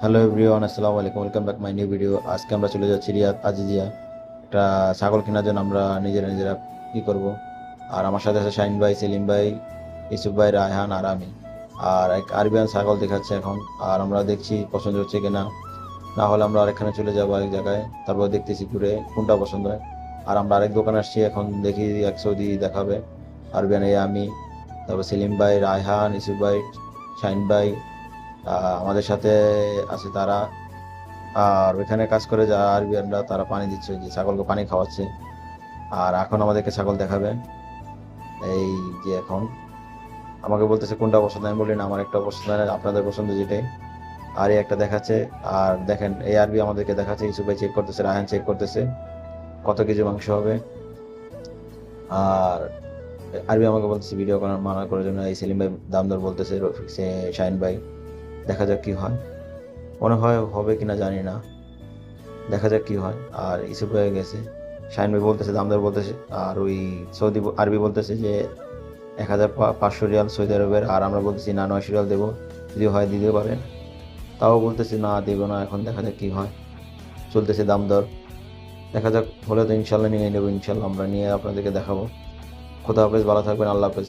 Hello everyone, আসসালামু আলাইকুম। Welcome back my new video. আজকে আমরা চলে যাচ্ছি রিয়াদ আজিজিয়া। একটা ছাগল কেনার জন্য আমরা নিজেরা কি করব। আর আমার সাথে আছে শাহিন ভাই, সেলিম ভাই, ইসুফ ভাই, রায়হান আর আমি। আর এক আরবিয়ান ছাগল দেখাচ্ছে এখন। আর আমরা দেখছি পছন্দ হচ্ছে কিনা। না হলে আমরা আরেকখানে চলে যাবো আরেক জায়গায়, তারপর দেখতেছি ঘুরে কোনটা পছন্দ হয়। আর আমরা আরেক দোকানে আসছি এখন, দেখি এক সৌদি দেখাবে। আরবিয়ান আমি, তারপর সেলিম ভাই, রায়হান, ইসুফ ভাই, শাহিন ভাই, আমাদের সাথে আছে তারা। আর ওইখানে কাজ করে যারা আরবিয়ানরা, তারা পানি দিচ্ছে, ওই যে ছাগলকে পানি খাওয়াচ্ছে। আর এখন আমাদেরকে ছাগল দেখাবে। এই যে এখন আমাকে বলতেছে কোনটা পছন্দ, আমি বলি না আমার একটা পছন্দ হয় না, আপনাদের পছন্দ যেটাই। আর এই একটা দেখাচ্ছে। আর দেখেন এই আরবি আমাদেরকে দেখাচ্ছে, ইসুফ ভাই চেক করতেছে, রায়হান চেক করতেছে কত কেজি মাংস হবে। আর আরবি আমাকে বলতেছে ভিডিও করার মানা করার জন্য। এই সেলিম ভাই দাম দর বলতেছে, রফিক শাহিন ভাই। দেখা যাক কি হয়, মনে হয় হবে কিনা জানি না, দেখা যাক কি হয়। আর ইসুফ হয়ে গেছে, শাহিন ভাই বলতেছে, দামদার বলতেছে। আর ওই সৌদি আরবি বলতেছে যে 1,500 রিয়াল সৌদি আরবের। আর আমরা বলতেছি না, 900 রিয়াল দেবো, যদি হয় দিতে পারেন। তাও বলতেছি না, দেবো না। এখন দেখা যাক কি হয়, চলতেছে দাম দর। দেখা যাক, হলে তো ইনশাল্লাহ নিয়ে নেবো। ইনশাল্লাহ আমরা নিয়ে আপনাদেরকে দেখাবো। খোদা হাফেজ, ভালো থাকবেন, আল্লাহ হাফেজ।